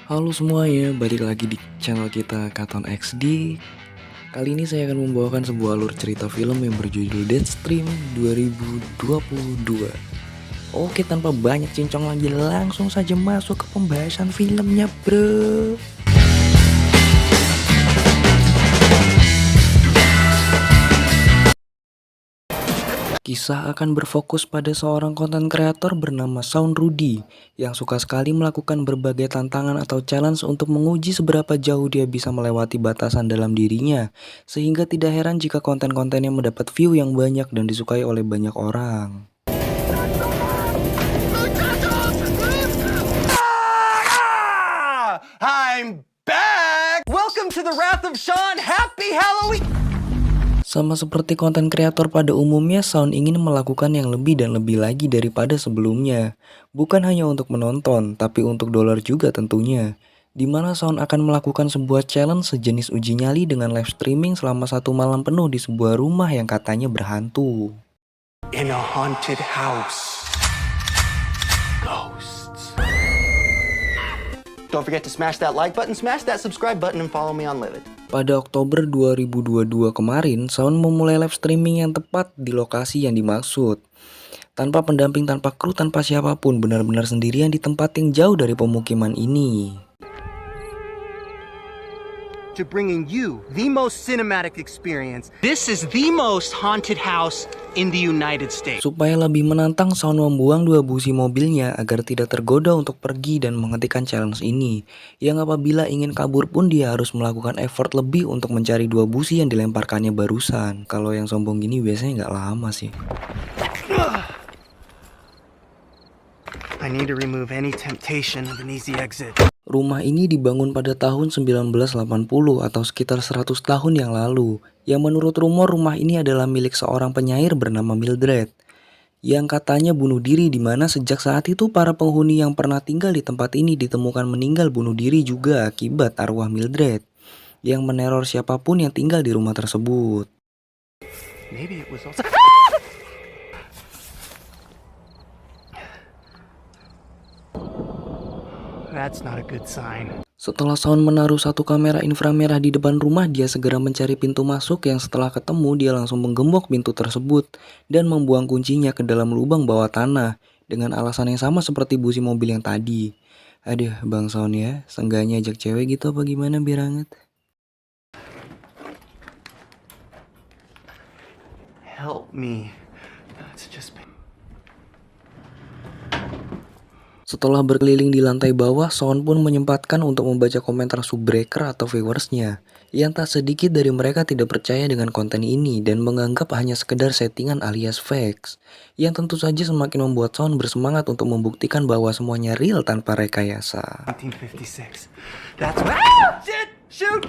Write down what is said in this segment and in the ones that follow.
Halo semuanya, balik lagi di channel kita Katon XD. Kali ini saya akan membawakan sebuah alur cerita film yang berjudul Deadstream 2022. Oke, tanpa banyak cincong lagi, langsung saja masuk ke pembahasan filmnya, bro. Kisah akan berfokus pada seorang konten kreator bernama Shawn Rudy yang suka sekali melakukan berbagai tantangan atau challenge untuk menguji seberapa jauh dia bisa melewati batasan dalam dirinya, sehingga tidak heran jika konten-kontennya mendapat view yang banyak dan disukai oleh banyak orang. I'm back! Welcome to the Wrath of Sean. Happy Halloween! Sama seperti konten kreator pada umumnya, Shawn ingin melakukan yang lebih dan lebih lagi daripada sebelumnya. Bukan hanya untuk menonton, tapi untuk dolar juga tentunya. Di mana Shawn akan melakukan sebuah challenge sejenis uji nyali dengan live streaming selama 1 malam penuh di sebuah rumah yang katanya berhantu. In a haunted house. Ghosts. Don't forget to smash that like button, smash that subscribe button, and follow me on Livid. Pada Oktober 2022 kemarin, Shawn memulai live streaming yang tepat di lokasi yang dimaksud. Tanpa pendamping, tanpa kru, tanpa siapapun, benar-benar sendirian di tempat yang jauh dari pemukiman ini. To bringing you the most cinematic experience. This is the most haunted house in the United States. Supaya lebih menantang, Shawn membuang 2 busi mobilnya agar tidak tergoda untuk pergi dan menghentikan challenge ini. Yang apabila ingin kabur pun dia harus melakukan effort lebih untuk mencari 2 busi yang dilemparkannya barusan. Kalau yang sombong gini biasanya nggak lama sih. I need to remove any temptation of an easy exit. Rumah ini dibangun pada tahun 1980 atau sekitar 100 tahun yang lalu. Yang menurut rumor rumah ini adalah milik seorang penyair bernama Mildred, yang katanya bunuh diri, di mana sejak saat itu para penghuni yang pernah tinggal di tempat ini ditemukan meninggal bunuh diri juga akibat arwah Mildred yang meneror siapapun yang tinggal di rumah tersebut. Maybe it was also... That's not a good sign. Setelah Shawn menaruh 1 kamera inframerah di depan rumah, dia segera mencari pintu masuk yang setelah ketemu dia langsung menggembok pintu tersebut dan membuang kuncinya ke dalam lubang bawah tanah dengan alasan yang sama seperti busi mobil yang tadi. Aduh, Bang Shawn ya, seenggaknya ajak cewek gitu apa gimana biar hangat? Help me. It's just... Setelah berkeliling di lantai bawah, Shawn pun menyempatkan untuk membaca komentar subbreaker atau viewersnya, yang tak sedikit dari mereka tidak percaya dengan konten ini dan menganggap hanya sekedar settingan alias fakes, yang tentu saja semakin membuat Shawn bersemangat untuk membuktikan bahwa semuanya real tanpa rekayasa. 1956. That's what... Shit! Shoot!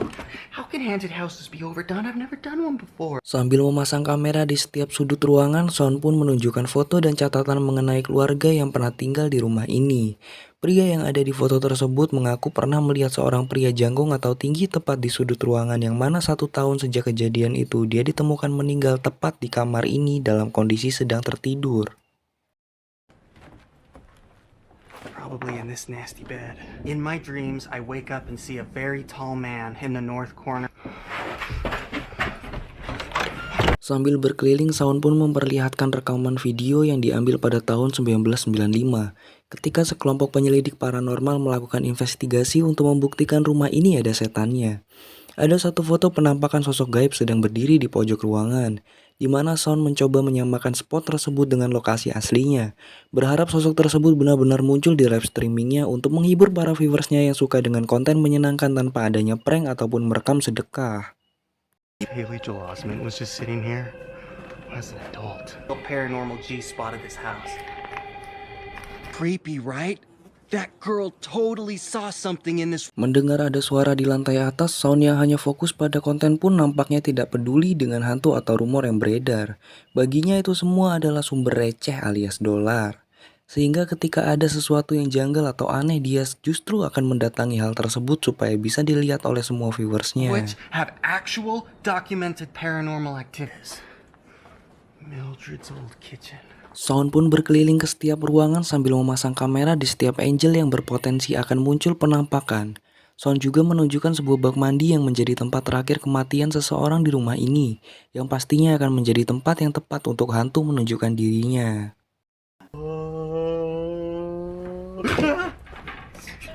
How can haunted houses be overdone? I've never done one before. Sambil memasang kamera di setiap sudut ruangan, Shawn pun menunjukkan foto dan catatan mengenai keluarga yang pernah tinggal di rumah ini. Pria yang ada di foto tersebut mengaku pernah melihat seorang pria jangkung atau tinggi tepat di sudut ruangan, yang mana 1 tahun sejak kejadian itu dia ditemukan meninggal tepat di kamar ini dalam kondisi sedang tertidur. Probably in this nasty bed. In my dreams, I wake up and see a very tall man in the north corner. Sambil berkeliling, Shawn pun memperlihatkan rekaman video yang diambil pada tahun 1995 ketika sekelompok penyelidik paranormal melakukan investigasi untuk membuktikan rumah ini ada setannya. Ada 1 foto penampakan sosok gaib sedang berdiri di pojok ruangan, di mana Shawn mencoba menyamakan spot tersebut dengan lokasi aslinya, berharap sosok tersebut benar-benar muncul di live streamingnya untuk menghibur para viewersnya yang suka dengan konten menyenangkan tanpa adanya prank ataupun merekam sedekah. Haley Joel Osment was just sitting here as an adult. A paranormal G spotted this house. Creepy, right? That girl totally saw something in this. Mendengar ada suara di lantai atas, Shawn yang hanya fokus pada konten pun nampaknya tidak peduli dengan hantu atau rumor yang beredar. Baginya itu semua adalah sumber receh alias dolar. Sehingga ketika ada sesuatu yang janggal atau aneh, dia justru akan mendatangi hal tersebut supaya bisa dilihat oleh semua viewersnya. Which have actual documented paranormal activities. Mildred's old kitchen. Son pun berkeliling ke setiap ruangan sambil memasang kamera di setiap angel yang berpotensi akan muncul penampakan. Son juga menunjukkan sebuah bak mandi yang menjadi tempat terakhir kematian seseorang di rumah ini, yang pastinya akan menjadi tempat yang tepat untuk hantu menunjukkan dirinya.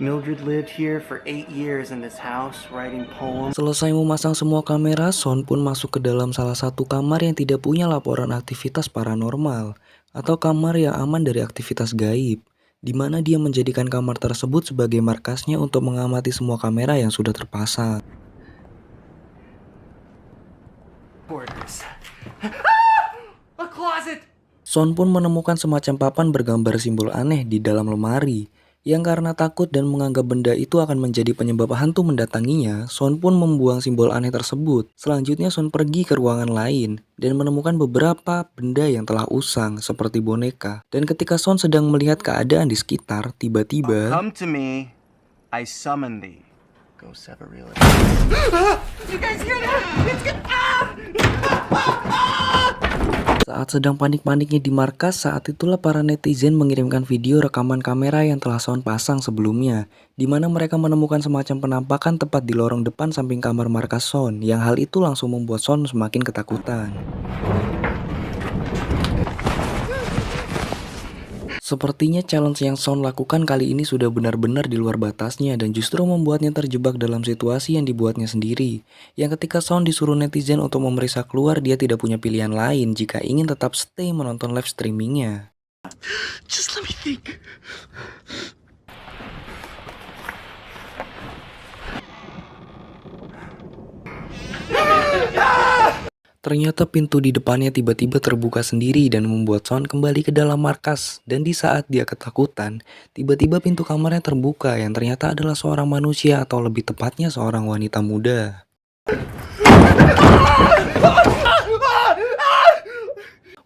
Mildred lived here for 8 years in this house, writing poems. Selesai memasang semua kamera, Son pun masuk ke dalam salah satu kamar yang tidak punya laporan aktivitas paranormal, atau kamar yang aman dari aktivitas gaib, di mana dia menjadikan kamar tersebut sebagai markasnya untuk mengamati semua kamera yang sudah terpasang. Quarters. A closet! Son pun menemukan semacam papan bergambar simbol aneh di dalam lemari, yang karena takut dan menganggap benda itu akan menjadi penyebab hantu mendatanginya, Son pun membuang simbol aneh tersebut. Selanjutnya Son pergi ke ruangan lain dan menemukan beberapa benda yang telah usang seperti boneka. Dan ketika Son sedang melihat keadaan di sekitar, tiba-tiba Come to me, I summon thee. Go Severilla. You guys hear that? It's good. saat sedang panik-paniknya di markas, saat itulah para netizen mengirimkan video rekaman kamera yang telah Son pasang sebelumnya, di mana mereka menemukan semacam penampakan tepat di lorong depan samping kamar markas Son, yang hal itu langsung membuat Son semakin ketakutan. Sepertinya challenge yang Son lakukan kali ini sudah benar-benar di luar batasnya dan justru membuatnya terjebak dalam situasi yang dibuatnya sendiri. Yang ketika Son disuruh netizen untuk memeriksa keluar, dia tidak punya pilihan lain jika ingin tetap stay menonton live streamingnya. Just let me think. Ternyata pintu di depannya tiba-tiba terbuka sendiri dan membuat Son kembali ke dalam markas. Dan di saat dia ketakutan, tiba-tiba pintu kamarnya terbuka yang ternyata adalah seorang manusia atau lebih tepatnya seorang wanita muda.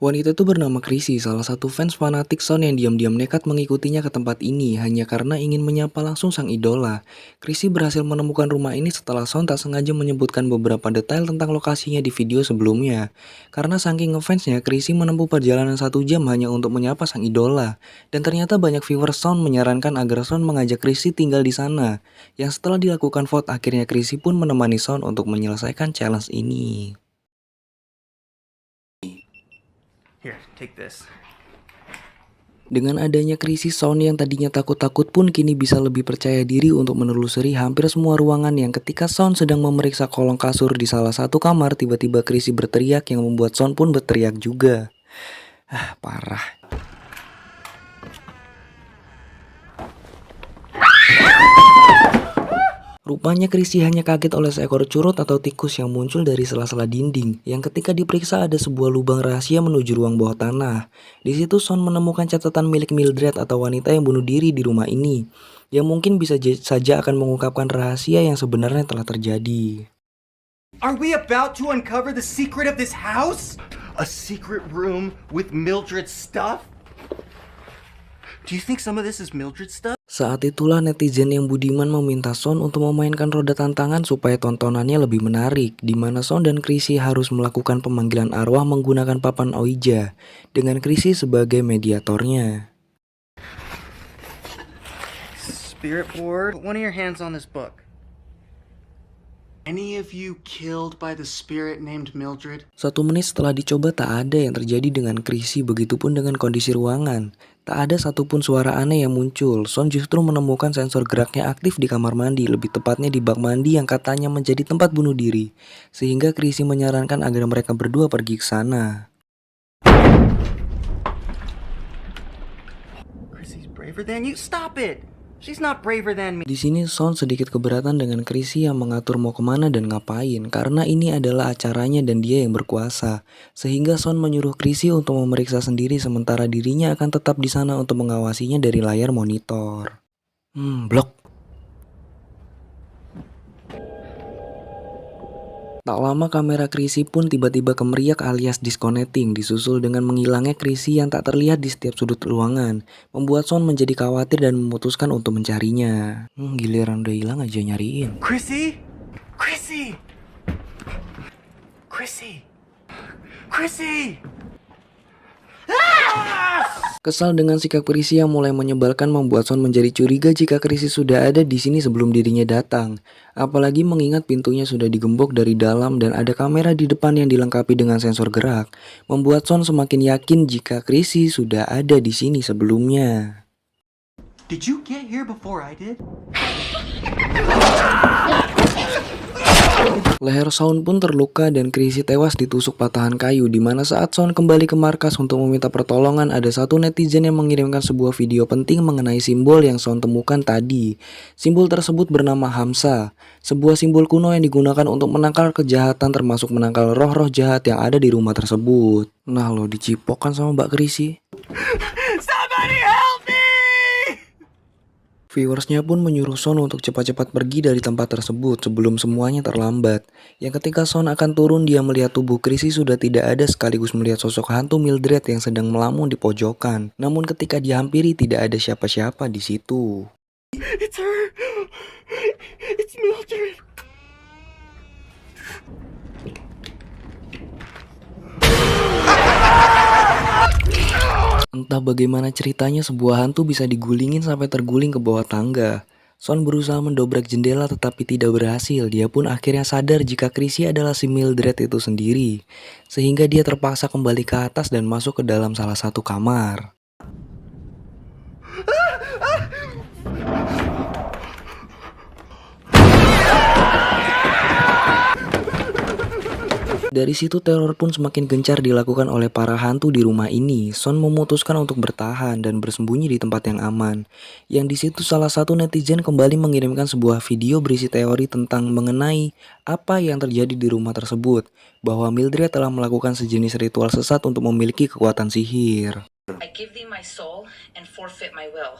Wanita itu bernama Chrissy, salah satu fans fanatik Son yang diam-diam nekat mengikutinya ke tempat ini hanya karena ingin menyapa langsung sang idola. Chrissy berhasil menemukan rumah ini setelah Son tak sengaja menyebutkan beberapa detail tentang lokasinya di video sebelumnya. Karena saking ngefansnya, Chrissy menempuh perjalanan 1 jam hanya untuk menyapa sang idola. Dan ternyata banyak viewer Son menyarankan agar Son mengajak Chrissy tinggal di sana. Yang setelah dilakukan vote, akhirnya Chrissy pun menemani Son untuk menyelesaikan challenge ini. Here, take this. Dengan adanya krisis, Son yang tadinya takut-takut pun kini bisa lebih percaya diri untuk menelusuri hampir semua ruangan yang ketika Son sedang memeriksa kolong kasur di salah satu kamar, tiba-tiba Chrissy berteriak yang membuat Son pun berteriak juga. Parah. Rupanya Chrissy hanya kaget oleh seekor curut atau tikus yang muncul dari sela-sela dinding, yang ketika diperiksa ada sebuah lubang rahasia menuju ruang bawah tanah. Di situ Son menemukan catatan milik Mildred atau wanita yang bunuh diri di rumah ini, yang mungkin bisa saja akan mengungkapkan rahasia yang sebenarnya telah terjadi. Are we about to uncover the secret of this house? A secret room with Mildred's stuff? Do you think some of this is Mildred's stuff? Saat itulah netizen yang budiman meminta Son untuk memainkan roda tantangan supaya tontonannya lebih menarik, di mana Son dan Chrissy harus melakukan pemanggilan arwah menggunakan papan Ouija, dengan Chrissy sebagai mediatornya. Spirit board, put one of your hands on this book. Any of you killed by the spirit named Mildred? 1 menit setelah dicoba tak ada yang terjadi dengan Chrissy, begitupun dengan kondisi ruangan. Tak ada satupun suara aneh yang muncul. Son justru menemukan sensor geraknya aktif di kamar mandi, lebih tepatnya di bak mandi yang katanya menjadi tempat bunuh diri. Sehingga Chrissy menyarankan agar mereka berdua pergi ke sana. Chrissy's braver than you. Stop it! She's not braver than me. Di sini Son sedikit keberatan dengan Chrissy yang mengatur mau kemana dan ngapain, karena ini adalah acaranya dan dia yang berkuasa. Sehingga Son menyuruh Chrissy untuk memeriksa sendiri sementara dirinya akan tetap di sana untuk mengawasinya dari layar monitor. Blok. Tak lama kamera Chrissy pun tiba-tiba kemeriak alias disconnecting, disusul dengan menghilangnya Chrissy yang tak terlihat di setiap sudut ruangan, membuat Son menjadi khawatir dan memutuskan untuk mencarinya. Giliran udah hilang aja nyariin. Chrissy? Chrissy! Chrissy! Chrissy! Kesal dengan sikap Chrissy yang mulai menyebalkan membuat Son menjadi curiga jika Chrissy sudah ada di sini sebelum dirinya datang. Apalagi mengingat pintunya sudah digembok dari dalam dan ada kamera di depan yang dilengkapi dengan sensor gerak, membuat Son semakin yakin jika Chrissy sudah ada di sini sebelumnya. Did you get here before I did? Leher Son pun terluka dan Chrissy tewas ditusuk patahan kayu, di mana saat Son kembali ke markas untuk meminta pertolongan, ada satu netizen yang mengirimkan sebuah video penting mengenai simbol yang Son temukan tadi. Simbol tersebut bernama Hamsa, sebuah simbol kuno yang digunakan untuk menangkal kejahatan termasuk menangkal roh-roh jahat yang ada di rumah tersebut. Nah lo dicipokkan sama Mbak Chrissy. Somebody help me! Viewersnya pun menyuruh Son untuk cepat-cepat pergi dari tempat tersebut sebelum semuanya terlambat. Yang ketika Son akan turun, dia melihat tubuh Chrissy sudah tidak ada sekaligus melihat sosok hantu Mildred yang sedang melamun di pojokan. Namun ketika dihampiri tidak ada siapa-siapa di situ. It's her! It's Mildred! Entah bagaimana ceritanya sebuah hantu bisa digulingin sampai terguling ke bawah tangga. Son berusaha mendobrak jendela tetapi tidak berhasil. Dia pun akhirnya sadar jika Chrissy adalah si Mildred itu sendiri. Sehingga dia terpaksa kembali ke atas dan masuk ke dalam salah satu kamar. Dari situ teror pun semakin gencar dilakukan oleh para hantu di rumah ini. Son memutuskan untuk bertahan dan bersembunyi di tempat yang aman. Yang di situ salah satu netizen kembali mengirimkan sebuah video berisi teori tentang mengenai apa yang terjadi di rumah tersebut, bahwa Mildred telah melakukan sejenis ritual sesat untuk memiliki kekuatan sihir. I give thee my soul and forfeit my will.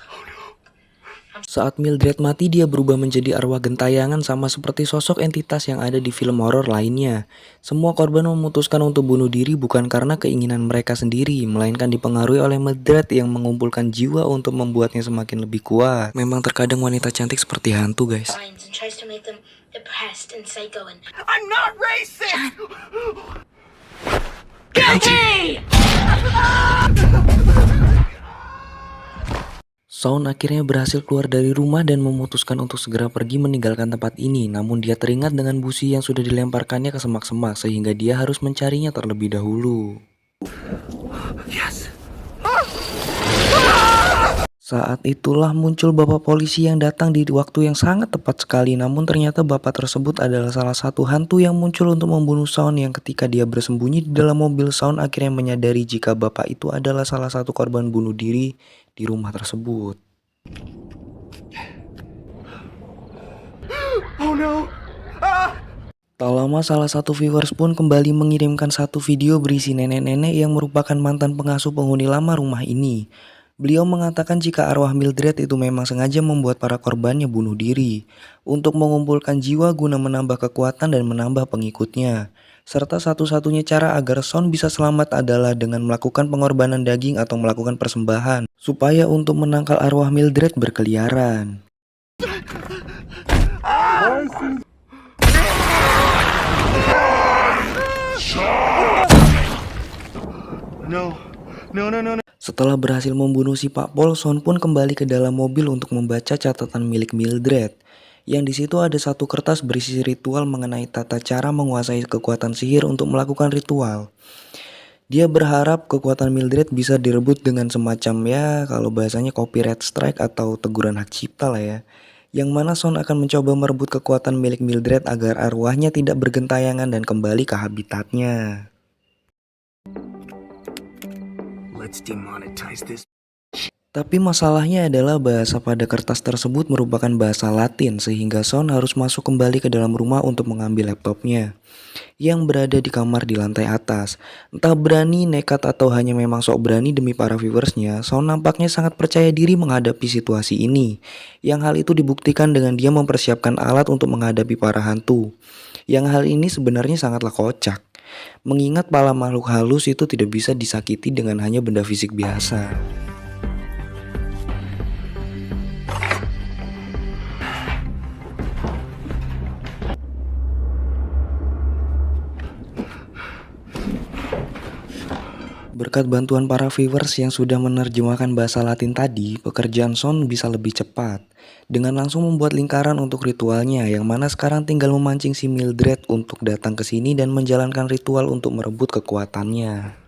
Saat Mildred mati, dia berubah menjadi arwah gentayangan sama seperti sosok entitas yang ada di film horor lainnya. Semua korban memutuskan untuk bunuh diri bukan karena keinginan mereka sendiri, melainkan dipengaruhi oleh Mildred yang mengumpulkan jiwa untuk membuatnya semakin lebih kuat. Memang terkadang wanita cantik seperti hantu, guys. Finds and tries to make them depressed and psycho and I'm not racist! Son akhirnya berhasil keluar dari rumah dan memutuskan untuk segera pergi meninggalkan tempat ini. Namun dia teringat dengan busi yang sudah dilemparkannya ke semak-semak sehingga dia harus mencarinya terlebih dahulu. Yes! Saat itulah muncul bapak polisi yang datang di waktu yang sangat tepat sekali. Namun ternyata bapak tersebut adalah salah satu hantu yang muncul untuk membunuh Son, yang ketika dia bersembunyi di dalam mobil, Son akhirnya menyadari jika bapak itu adalah salah satu korban bunuh diri di rumah tersebut. Oh no! Ah! Tak lama salah satu viewers pun kembali mengirimkan satu video berisi nenek-nenek yang merupakan mantan pengasuh penghuni lama rumah ini. Beliau mengatakan jika arwah Mildred itu memang sengaja membuat para korbannya bunuh diri untuk mengumpulkan jiwa guna menambah kekuatan dan menambah pengikutnya. Serta satu-satunya cara agar Son bisa selamat adalah dengan melakukan pengorbanan daging atau melakukan persembahan supaya untuk menangkal arwah Mildred berkeliaran. No. No, no, no, no. Setelah berhasil membunuh si Pak Pol, Son pun kembali ke dalam mobil untuk membaca catatan milik Mildred. Yang di situ ada satu kertas berisi ritual mengenai tata cara menguasai kekuatan sihir untuk melakukan ritual. Dia berharap kekuatan Mildred bisa direbut dengan semacam, ya kalau bahasanya copyright strike atau teguran hak cipta lah ya. Yang mana Son akan mencoba merebut kekuatan milik Mildred agar arwahnya tidak bergentayangan dan kembali ke habitatnya. Let's demonetize this. Tapi masalahnya adalah bahasa pada kertas tersebut merupakan bahasa Latin sehingga Son harus masuk kembali ke dalam rumah untuk mengambil laptopnya yang berada di kamar di lantai atas. Entah berani, nekat, atau hanya memang sok berani demi para viewersnya, Son nampaknya sangat percaya diri menghadapi situasi ini. Yang hal itu dibuktikan dengan dia mempersiapkan alat untuk menghadapi para hantu. Yang hal ini sebenarnya sangatlah kocak, mengingat para makhluk halus itu tidak bisa disakiti dengan hanya benda fisik biasa. Berkat bantuan para viewers yang sudah menerjemahkan bahasa Latin tadi, pekerjaan Son bisa lebih cepat. Dengan langsung membuat lingkaran untuk ritualnya, yang mana sekarang tinggal memancing si Mildred untuk datang ke sini dan menjalankan ritual untuk merebut kekuatannya.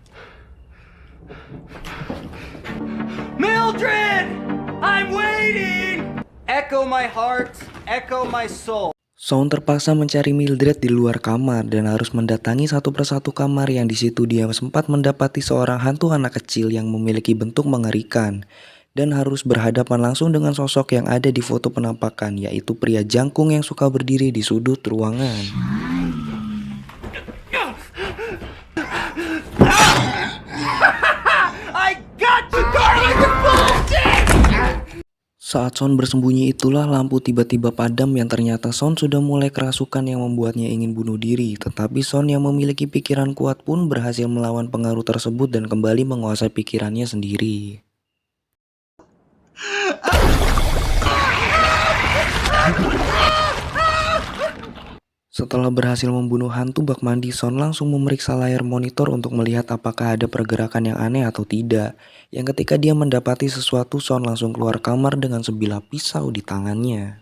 Mildred! I'm waiting! Echo my heart, echo my soul. Son terpaksa mencari Mildred di luar kamar dan harus mendatangi satu persatu kamar yang di situ dia sempat mendapati seorang hantu anak kecil yang memiliki bentuk mengerikan dan harus berhadapan langsung dengan sosok yang ada di foto penampakan, yaitu pria jangkung yang suka berdiri di sudut ruangan. I got you, Carly! You bullshit! Saat Son bersembunyi itulah lampu tiba-tiba padam yang ternyata Son sudah mulai kerasukan yang membuatnya ingin bunuh diri. Tetapi Son yang memiliki pikiran kuat pun berhasil melawan pengaruh tersebut dan kembali menguasai pikirannya sendiri. Setelah berhasil membunuh hantu bak mandi, Son langsung memeriksa layar monitor untuk melihat apakah ada pergerakan yang aneh atau tidak. Yang ketika dia mendapati sesuatu, Son langsung keluar kamar dengan sebilah pisau di tangannya.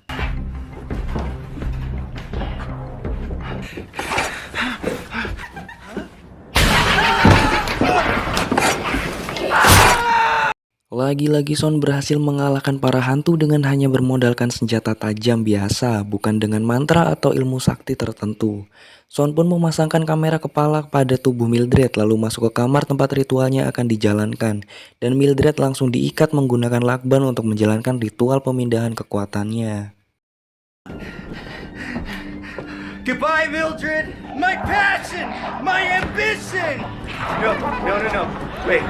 Lagi-lagi Son berhasil mengalahkan para hantu dengan hanya bermodalkan senjata tajam biasa, bukan dengan mantra atau ilmu sakti tertentu. Son pun memasangkan kamera kepala pada tubuh Mildred lalu masuk ke kamar tempat ritualnya akan dijalankan. Dan Mildred langsung diikat menggunakan lakban untuk menjalankan ritual pemindahan kekuatannya. Goodbye, Mildred! My passion! My ambition! No. Wait.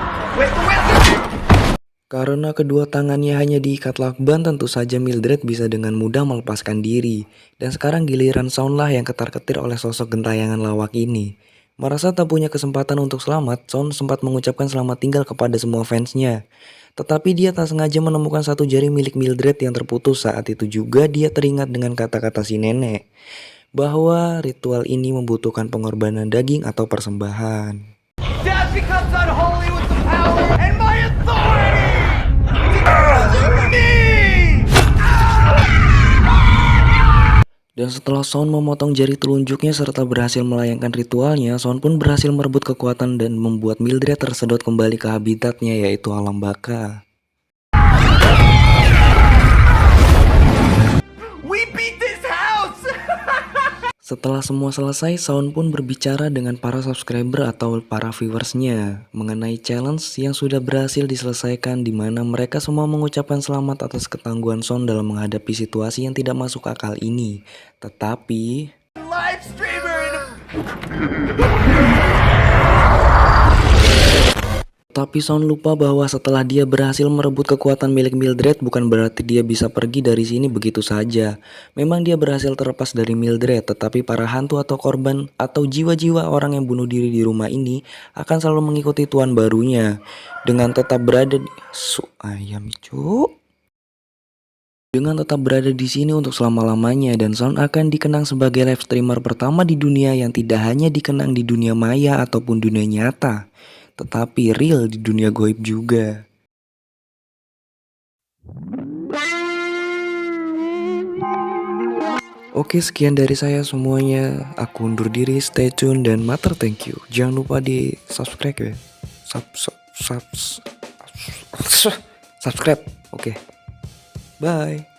Karena kedua tangannya hanya diikat lakban, tentu saja Mildred bisa dengan mudah melepaskan diri. Dan sekarang giliran Son lah yang ketar-ketir oleh sosok gentayangan lawak ini. Merasa tak punya kesempatan untuk selamat, Son sempat mengucapkan selamat tinggal kepada semua fansnya. Tetapi dia tak sengaja menemukan satu jari milik Mildred yang terputus. Saat itu juga dia teringat dengan kata-kata si nenek, bahwa ritual ini membutuhkan pengorbanan daging atau persembahan. Dad becomes unholy with the power and my authority! Dan setelah Son memotong jari telunjuknya serta berhasil melayangkan ritualnya, Son pun berhasil merebut kekuatan dan membuat Mildred tersedot kembali ke habitatnya, yaitu alam baka. We beat this house! Setelah semua selesai, Son pun berbicara dengan para subscriber atau para viewersnya mengenai challenge yang sudah berhasil diselesaikan, di mana mereka semua mengucapkan selamat atas ketangguhan Son dalam menghadapi situasi yang tidak masuk akal ini. Tetapi Live streamer in Son lupa bahwa setelah dia berhasil merebut kekuatan milik Mildred, bukan berarti dia bisa pergi dari sini begitu saja. Memang dia berhasil terlepas dari Mildred, tetapi para hantu atau korban atau jiwa-jiwa orang yang bunuh diri di rumah ini akan selalu mengikuti tuan barunya dengan tetap berada di sini untuk selama-lamanya, dan Son akan dikenang sebagai live streamer pertama di dunia yang tidak hanya dikenang di dunia maya ataupun dunia nyata, tetapi real di dunia goib juga. Oke, sekian dari saya semuanya. Aku undur diri, stay tune dan mater thank you. Jangan lupa di subscribe ya. Subscribe. Oke. Bye.